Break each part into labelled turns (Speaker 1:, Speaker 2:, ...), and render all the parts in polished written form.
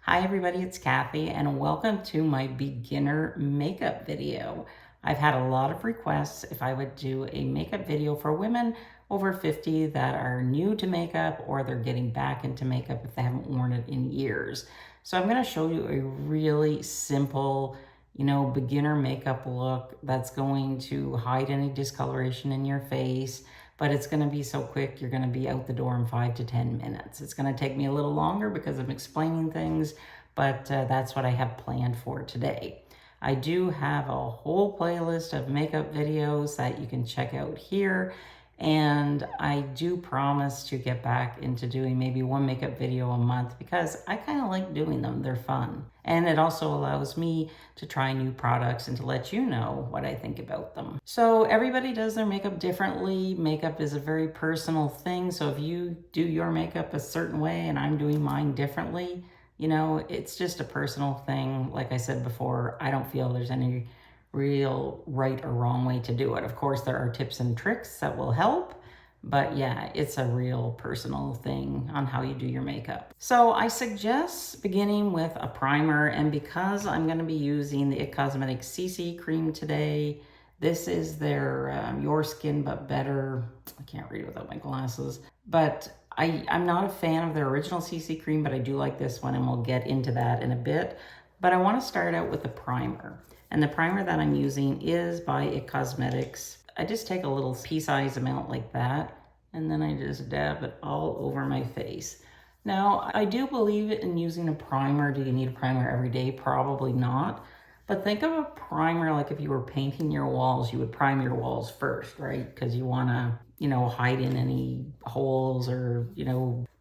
Speaker 1: Hi everybody, it's Kathy and welcome to my beginner makeup video. I've had a lot of requests if I would do a makeup video for women over 50 that are new to makeup or they're getting back into makeup if they haven't worn it in years. So I'm going to show you a really simple, beginner makeup look that's going to hide any discoloration in your face. But it's going to be so quick, you're going to be out the door in 5 to 10 minutes. It's going to take me a little longer because I'm explaining things, but that's what I have planned for today. I do have a whole playlist of makeup videos that you can check out here. And I do promise to get back into doing maybe one makeup video a month because I kind of like doing them. They're fun. And it also allows me to try new products and to let you know what I think about them. So everybody does their makeup differently. Makeup is a very personal thing. So if you do your makeup a certain way and I'm doing mine differently, it's just a personal thing. Like I said before, I don't feel there's any real right or wrong way to do it. Of course, there are tips and tricks that will help, but yeah, it's a real personal thing on how you do your makeup. So I suggest beginning with a primer, and because I'm going to be using the It Cosmetics CC cream today, this is their Your Skin But Better. I can't read without my glasses, but I'm not a fan of their original CC cream, but I do like this one, and we'll get into that in a bit. But I want to start out with the primer. And the primer that I'm using is by It Cosmetics. I just take a little pea-sized amount like that, and then I just dab it all over my face. Now, I do believe in using a primer. Do you need a primer every day? Probably not. But think of a primer like if you were painting your walls, you would prime your walls first, right? Because you want to, hide in any holes or,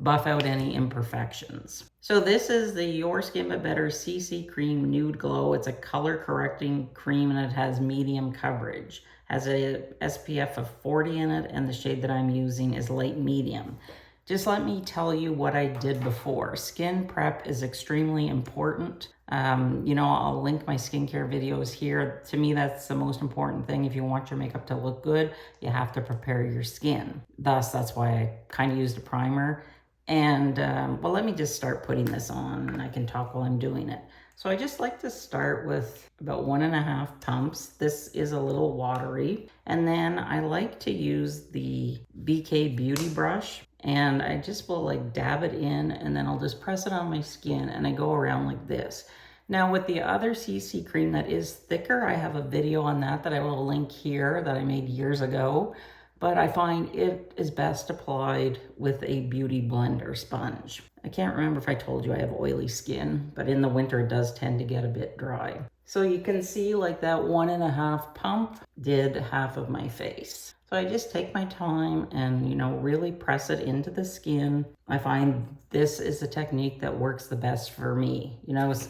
Speaker 1: buff out any imperfections. So this is the Your Skin But Better CC Cream Nude Glow. It's a color correcting cream and it has medium coverage. Has a SPF of 40 in it, and the shade that I'm using is light medium. Just let me tell you what I did before. Skin prep is extremely important. I'll link my skincare videos here. To me, that's the most important thing. If you want your makeup to look good, you have to prepare your skin. Thus, that's why I kind of used a primer. And, well, let me just start putting this on and I can talk while I'm doing it. So I just like to start with about 1.5 pumps. This is a little watery. And then I like to use the BK Beauty brush. And I just will like dab it in and then I'll just press it on my skin and I go around like this. Now with the other CC cream that is thicker, I have a video on that I will link here that I made years ago. But I find it is best applied with a beauty blender sponge. I can't remember if I told you I have oily skin, but in the winter it does tend to get a bit dry. So you can see like that 1.5 pump did half of my face. So I just take my time and, really press it into the skin. I find this is the technique that works the best for me.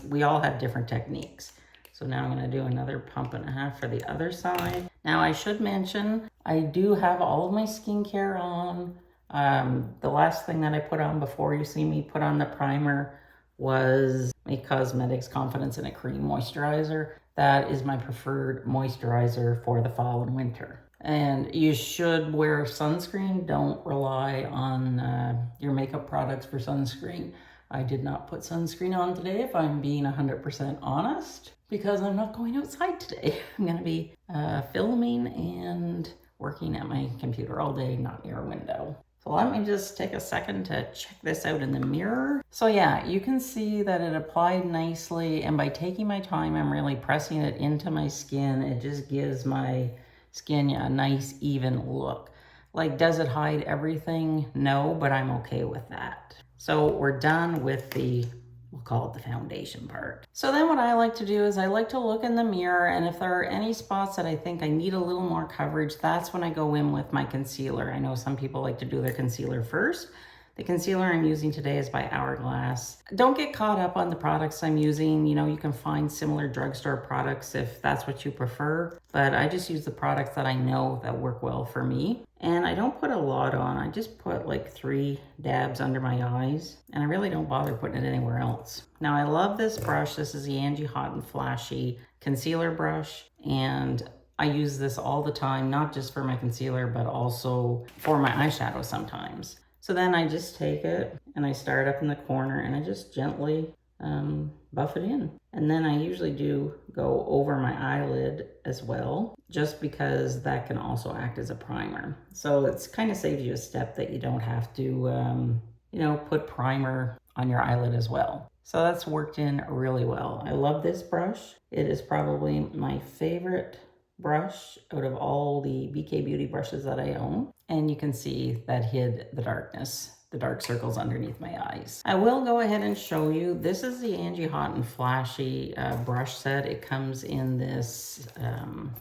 Speaker 1: We all have different techniques. So now I'm going to do another 1.5 for the other side. Now I should mention, I do have all of my skincare on. The last thing that I put on before you see me put on the primer was It Cosmetics Confidence in a Cream Moisturizer. That is my preferred moisturizer for the fall and winter. And you should wear sunscreen. Don't rely on your makeup products for sunscreen. I did not put sunscreen on today, if I'm being 100% honest, because I'm not going outside today. I'm going to be filming and working at my computer all day, not near a window. So let me just take a second to check this out in the mirror. So yeah, you can see that it applied nicely, and by taking my time, I'm really pressing it into my skin. It just gives my skin a nice even look. Like, does it hide everything? No, but I'm okay with that. So we're done with we'll call it the foundation part. So then what I like to do is I like to look in the mirror, and if there are any spots that I think I need a little more coverage, that's when I go in with my concealer. I know some people like to do their concealer first. The concealer I'm using today is by Hourglass. Don't get caught up on the products I'm using. You can find similar drugstore products if that's what you prefer. But I just use the products that I know that work well for me. And I don't put a lot on. I just put like 3 dabs under my eyes. And I really don't bother putting it anywhere else. Now I love this brush. This is the Angie Hot and Flashy concealer brush. And I use this all the time, not just for my concealer, but also for my eyeshadow sometimes. So then I just take it and I start up in the corner and I just gently buff it in. And then I usually do go over my eyelid as well, just because that can also act as a primer. So it's kind of saves you a step that you don't have to, you know, put primer on your eyelid as well. So that's worked in really well. I love this brush. It is probably my favorite brush out of all the BK Beauty brushes that I own. And you can see that hid the darkness, the dark circles underneath my eyes. I will go ahead and show you. This is the Angie Hot and Flashy brush set. It comes in this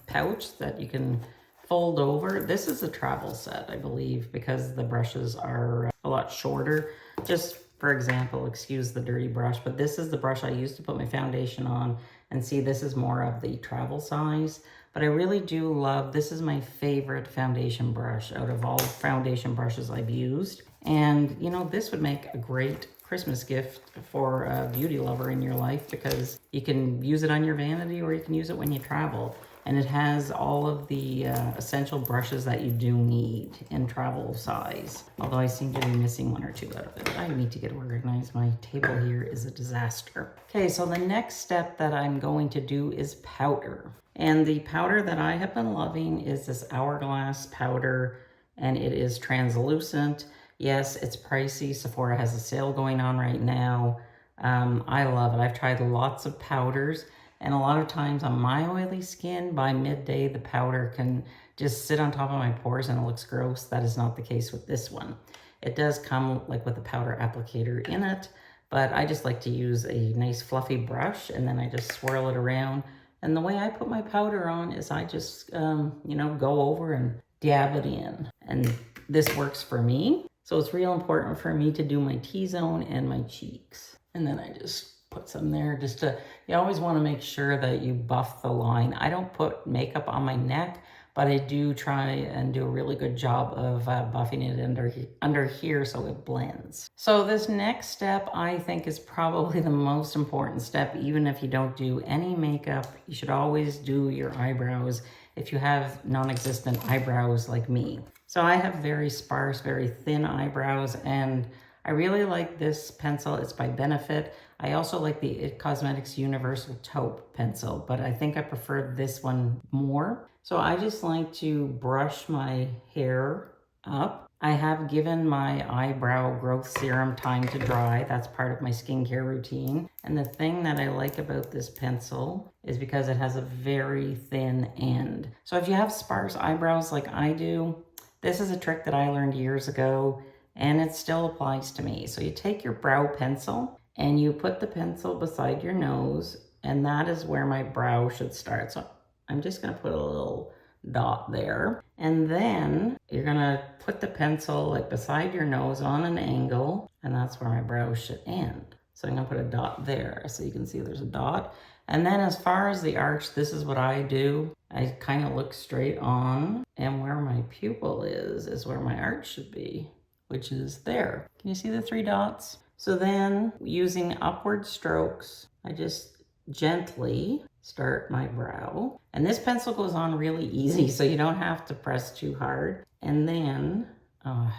Speaker 1: pouch that you can fold over. This is a travel set, I believe, because the brushes are a lot shorter. Just for example, excuse the dirty brush, but this is the brush I use to put my foundation on. And see, this is more of the travel size. But I really do love, this is my favorite foundation brush out of all foundation brushes I've used. And you know, this would make a great Christmas gift for a beauty lover in your life, because you can use it on your vanity or you can use it when you travel. And it has all of the essential brushes that you do need in travel size. Although I seem to be missing one or two out of it. I need to get organized. My table here is a disaster. Okay, so the next step that I'm going to do is powder. And the powder that I have been loving is this Hourglass powder, and it is translucent. Yes, it's pricey. Sephora has a sale going on right now. I love it. I've tried lots of powders. And a lot of times on my oily skin, by midday, the powder can just sit on top of my pores and it looks gross. That is not the case with this one. It does come like with a powder applicator in it, but I just like to use a nice fluffy brush and then I just swirl it around. And the way I put my powder on is I just, you know, go over and dab it in. And this works for me. So it's real important for me to do my T-zone and my cheeks. And then I just put some there just to, you always want to make sure that you buff the line. I don't put makeup on my neck, but I do try and do a really good job of buffing it under here so it blends. So this next step I think is probably the most important step. Even if you don't do any makeup, you should always do your eyebrows if you have non-existent eyebrows like me. So I have very sparse, very thin eyebrows, and I really like this pencil. It's by Benefit. I also like the IT Cosmetics Universal Taupe pencil, but I think I prefer this one more. So I just like to brush my hair up. I have given my eyebrow growth serum time to dry. That's part of my skincare routine. And the thing that I like about this pencil is because it has a very thin end. So if you have sparse eyebrows like I do, this is a trick that I learned years ago, and it still applies to me. So you take your brow pencil and you put the pencil beside your nose, and that is where my brow should start. So I'm just gonna put a little dot there. And then you're gonna put the pencil like beside your nose on an angle, and that's where my brow should end. So I'm gonna put a dot there so you can see there's a dot. And then as far as the arch, this is what I do. I kind of look straight on, and where my pupil is where my arch should be, which is there. Can you see the 3 dots? So then using upward strokes, I just gently start my brow. And this pencil goes on really easy, so you don't have to press too hard. And then,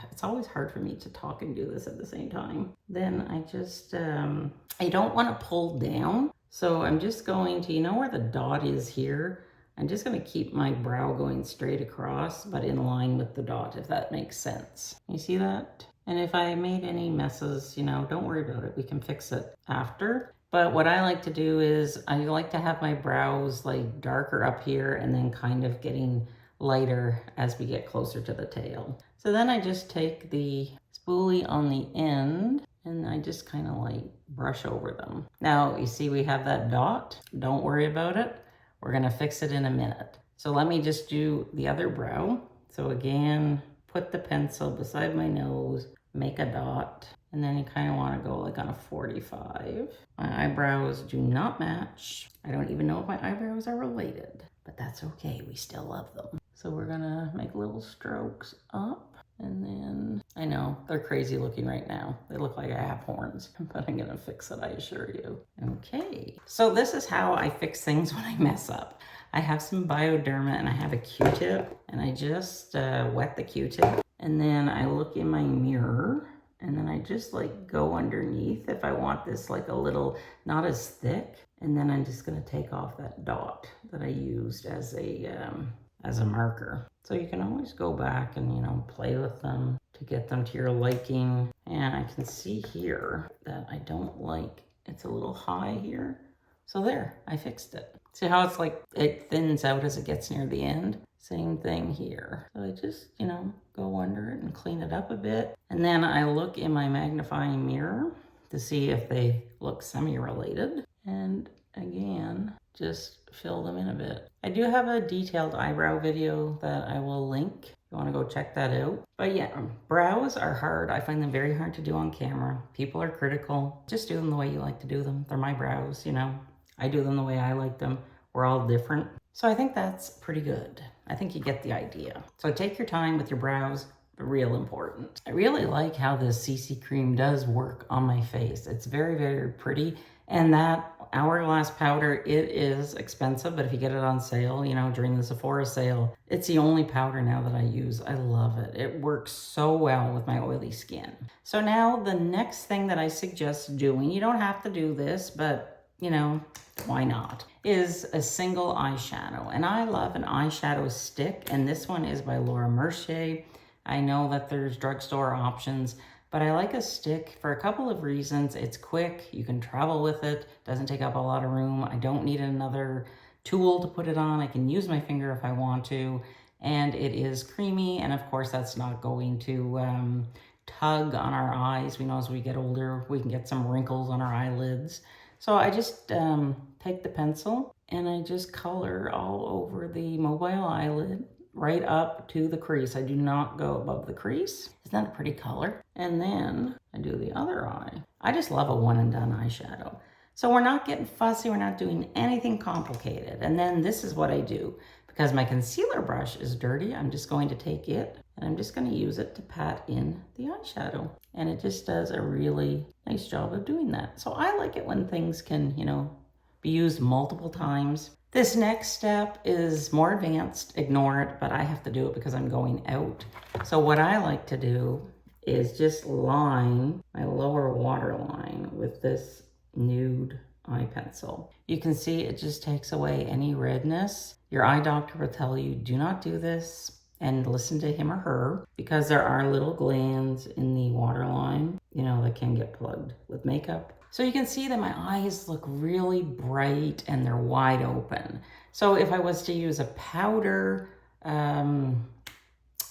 Speaker 1: it's always hard for me to talk and do this at the same time. Then I just, I don't want to pull down. So I'm just going to, you know where the dot is here? I'm just going to keep my brow going straight across, but in line with the dot, if that makes sense. You see that? And if I made any messes, you know, don't worry about it. We can fix it after. But what I like to do is I like to have my brows like darker up here and then kind of getting lighter as we get closer to the tail. So then I just take the spoolie on the end and I just kind of like brush over them. Now, you see we have that dot. Don't worry about it. We're gonna fix it in a minute. So let me just do the other brow. So again, put the pencil beside my nose, make a dot, and then you kind of want to go like on a 45. My eyebrows do not match. I don't even know if my eyebrows are related, but that's okay. We still love them. So we're gonna make little strokes up, and then I know they're crazy looking right now. They look like I have horns, but I'm gonna fix it, I assure you. Okay, so this is how I fix things when I mess up. I have some Bioderma and I have a Q-tip, and I just wet the Q-tip, and then I look in my mirror And then I just like go underneath if I want this like a little, not as thick. And then I'm just gonna take off that dot that I used as a marker. So you can always go back and, you know, play with them to get them to your liking. And I can see here that I don't like, it's a little high here. So there, I fixed it. See how it's like, it thins out as it gets near the end? Same thing here. So I just, you know, go under it and clean it up a bit. And then I look in my magnifying mirror to see if they look semi-related. And again, just fill them in a bit. I do have a detailed eyebrow video that I will link if you want to go check that out. But yeah, brows are hard. I find them very hard to do on camera. People are critical. Just do them the way you like to do them. They're my brows, you know. I do them the way I like them. We're all different. So I think that's pretty good. I think you get the idea. So take your time with your brows, real important. I really like how this CC cream does work on my face. It's very, very pretty. And that Hourglass powder, it is expensive, but if you get it on sale, you know, during the Sephora sale, it's the only powder now that I use. I love it. It works so well with my oily skin. So now the next thing that I suggest doing, you don't have to do this, but you know, why not, is a single eyeshadow. And I love an eyeshadow stick, and this one is by Laura Mercier. I know that there's drugstore options, but I like a stick for a couple of reasons. It's quick, you can travel with it, doesn't take up a lot of room. I don't need another tool to put it on. I can use my finger if I want to, and it is creamy, and of course that's not going to tug on our eyes. We know as we get older, we can get some wrinkles on our eyelids. So I just take the pencil and I just color all over the mobile eyelid, right up to the crease. I do not go above the crease. Isn't that a pretty color? And then I do the other eye. I just love a one and done eyeshadow. So we're not getting fussy. We're not doing anything complicated. And then this is what I do. Because my concealer brush is dirty, I'm just going to take it and I'm just going to use it to pat in the eyeshadow. And it just does a really nice job of doing that. So I like it when things can, you know, be used multiple times. This next step is more advanced, ignore it, but I have to do it because I'm going out. So what I like to do is just line my lower waterline with this nude eye pencil. You can see it just takes away any redness. Your eye doctor will tell you, do not do this, and listen to him or her, because there are little glands in the waterline, you know, that can get plugged with makeup. So you can see that my eyes look really bright and they're wide open. So if I was to use a powder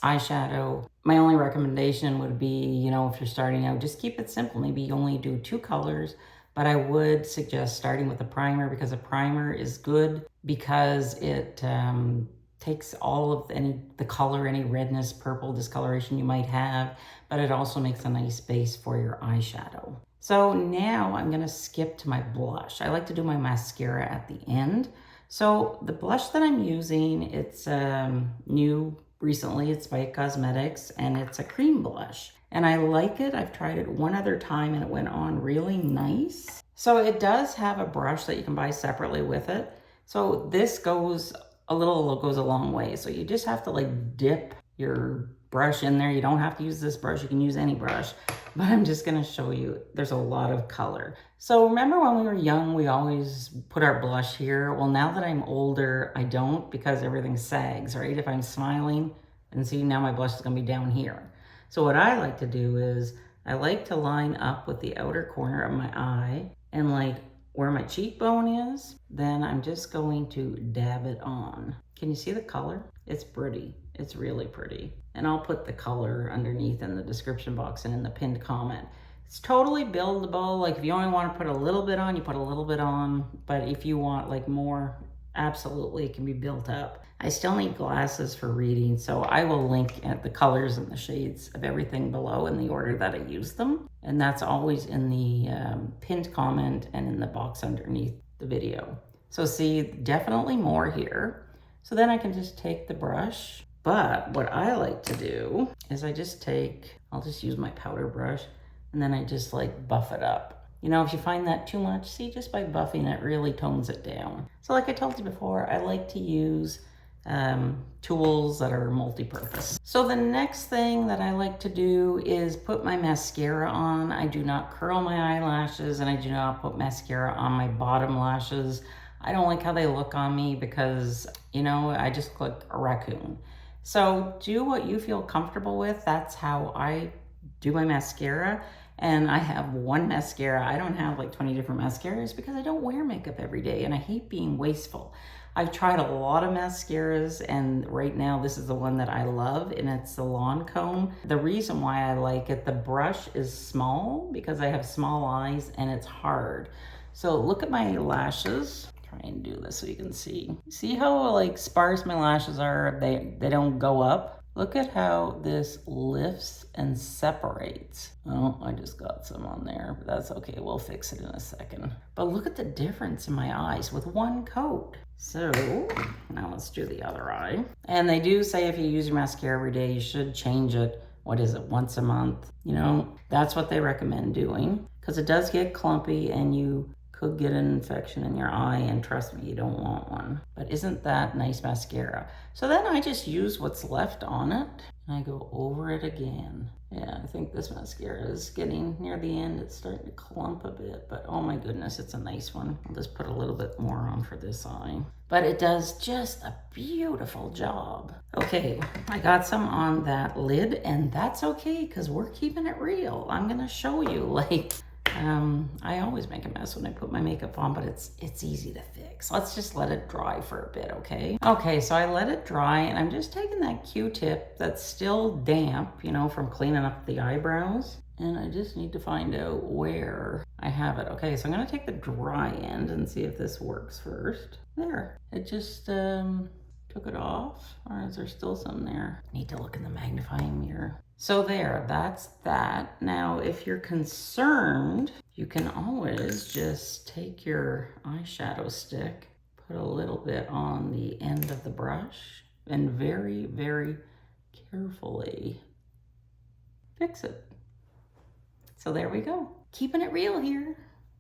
Speaker 1: eyeshadow, my only recommendation would be, you know, if you're starting out, just keep it simple. Maybe you only do 2 colors, but I would suggest starting with a primer, because a primer is good because it takes all of the color, any redness, purple discoloration you might have, but it also makes a nice base for your eyeshadow. So now I'm gonna skip to my blush. I like to do my mascara at the end. So the blush that I'm using, it's new recently, it's by Cosmetics, and it's a cream blush. And I like it. I've tried it one other time and it went on really nice. So it does have a brush that you can buy separately with it. So this goes a long way. So you just have to like dip your brush in there. You don't have to use this brush. You can use any brush, but I'm just going to show you, there's a lot of color. So remember when we were young, we always put our blush here. Well, now that I'm older, I don't, because everything sags, right? If I'm smiling, and see, now my blush is going to be down here. So what I like to do is I like to line up with the outer corner of my eye, and like where my cheekbone is, then I'm just going to dab it on. Can you see the color? It's pretty. It's really pretty. And I'll put the color underneath in the description box and in the pinned comment. It's totally buildable. Like if you only want to put a little bit on, you put a little bit on. But if you want like more, absolutely, it can be built up. I still need glasses for reading, so I will link at the colors and the shades of everything below in the order that I use them. And that's always in the pinned comment and in the box underneath the video. So see, definitely more here. So then I can just take the brush. But what I like to do is I'll just use my powder brush, and then I just like buff it up. You know, if you find that too much, see, just by buffing it really tones it down. So like I told you before, I like to use tools that are multi-purpose. So the next thing that I like to do is put my mascara on. I do not curl my eyelashes, and I do not put mascara on my bottom lashes. I don't like how they look on me because, you know, I just look like a raccoon. So do what you feel comfortable with. That's how I do my mascara. And I have one mascara. I don't have like 20 different mascaras because I don't wear makeup every day and I hate being wasteful. I've tried a lot of mascaras, and right now this is the one that I love, and it's the Lancome. The reason why I like it, the brush is small because I have small eyes and it's hard. So look at my lashes. Try and do this so you can see. See how like sparse my lashes are? They don't go up. Look at how this lifts and separates. Oh, I just got some on there, but that's okay. We'll fix it in a second. But look at the difference in my eyes with one coat. So now let's do the other eye. And they do say if you use your mascara every day, you should change it. What is it, once a month? You know, that's what they recommend doing because it does get clumpy and you could get an infection in your eye, and trust me, you don't want one. But isn't that nice mascara? So then I just use what's left on it and I go over it again. Yeah, I think this mascara is getting near the end. It's starting to clump a bit, but oh my goodness, it's a nice one. I'll just put a little bit more on for this eye. But it does just a beautiful job. Okay, I got some on that lid, and that's okay because we're keeping it real. I'm gonna show you, like, I always make a mess when I put my makeup on, but it's easy to fix. Let's just let it dry for a bit, okay? Okay, so I let it dry, and I'm just taking that Q-tip that's still damp, you know, from cleaning up the eyebrows. And I just need to find out where I have it. Okay, so I'm gonna take the dry end and see if this works first. There, it just took it off, or is there still some there? Need to look in the magnifying mirror. So there, that's that. Now, if you're concerned, you can always just take your eyeshadow stick, put a little bit on the end of the brush, and very, very carefully fix it. So there we go. Keeping it real here.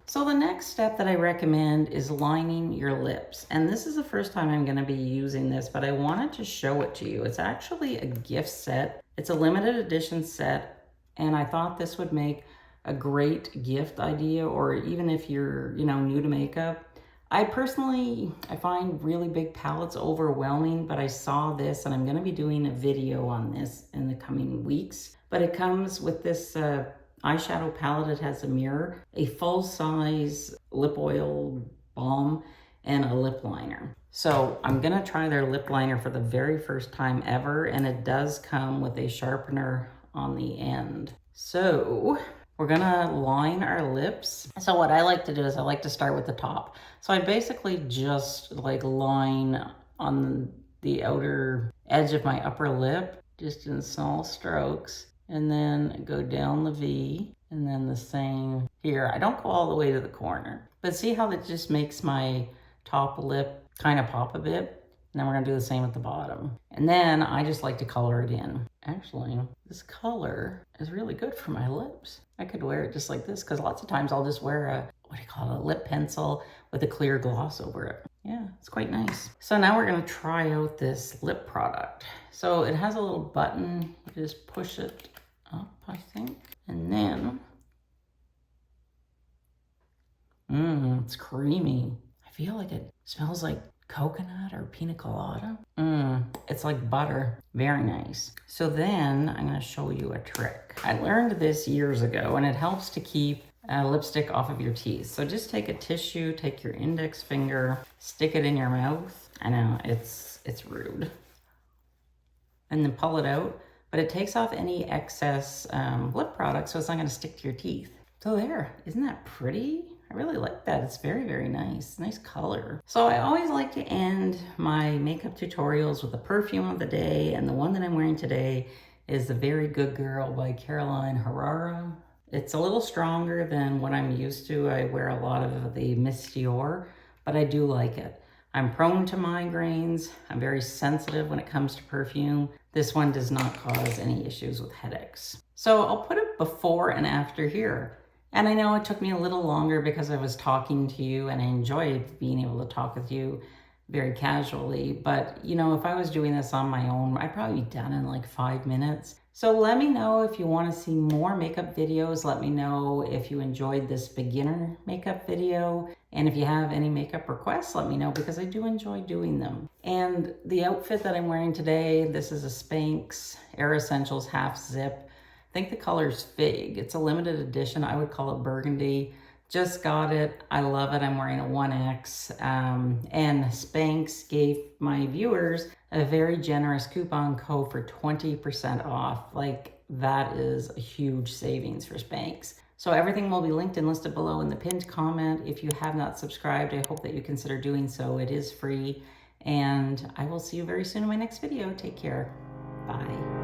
Speaker 1: So the next step that I recommend is lining your lips. And this is the first time I'm gonna be using this, but I wanted to show it to you. It's actually a gift set. It's a limited edition set, and I thought this would make a great gift idea, or even if you're, you know, new to makeup. I find really big palettes overwhelming, but I saw this and I'm gonna be doing a video on this in the coming weeks. But it comes with this eyeshadow palette. It has a mirror, a full-size lip oil balm, and a lip liner. So I'm gonna try their lip liner for the very first time ever, and it does come with a sharpener on the end. So we're gonna line our lips. So what I like to do is I like to start with the top. So I basically just like line on the outer edge of my upper lip, just in small strokes, and then go down the V, and then the same here. I don't go all the way to the corner, but see how that just makes my top lip kind of pop a bit? And then we're gonna do the same at the bottom. And then I just like to color it in. Actually, this color is really good for my lips. I could wear it just like this, because lots of times I'll just wear a, what do you call it, a lip pencil with a clear gloss over it. Yeah, it's quite nice. So now we're gonna try out this lip product. So it has a little button, you just push it up, I think. And then, it's creamy. I feel like it smells like coconut or pina colada. It's like butter. Very nice. So then I'm gonna show you a trick. I learned this years ago, and it helps to keep lipstick off of your teeth. So just take a tissue, take your index finger, stick it in your mouth. I know, it's rude. And then pull it out, but it takes off any excess lip product, so it's not gonna stick to your teeth. So there, isn't that pretty? I really like that. It's very, very nice. Nice color. So I always like to end my makeup tutorials with the perfume of the day, and the one that I'm wearing today is the Very Good Girl by Caroline Herrera. It's a little stronger than what I'm used to. I wear a lot of the Miss Dior, but I do like it. I'm prone to migraines. I'm very sensitive when it comes to perfume. This one does not cause any issues with headaches. So I'll put it before and after here. And I know it took me a little longer because I was talking to you, and I enjoyed being able to talk with you. very casually. But you know, if I was doing this on my own, I'd probably be done in like 5 minutes. So let me know if you want to see more makeup videos. Let me know if you enjoyed this beginner makeup video. And if you have any makeup requests, let me know, because I do enjoy doing them. And the outfit that I'm wearing today, this is a Spanx Air Essentials half zip. I think the color's Fig. It's a limited edition. I would call it burgundy. Just got it. I love it. I'm wearing a 1X. And Spanx gave my viewers a very generous coupon code for 20% off. Like, that is a huge savings for Spanx. So everything will be linked and listed below in the pinned comment. If you have not subscribed, I hope that you consider doing so. It is free. And I will see you very soon in my next video. Take care. Bye.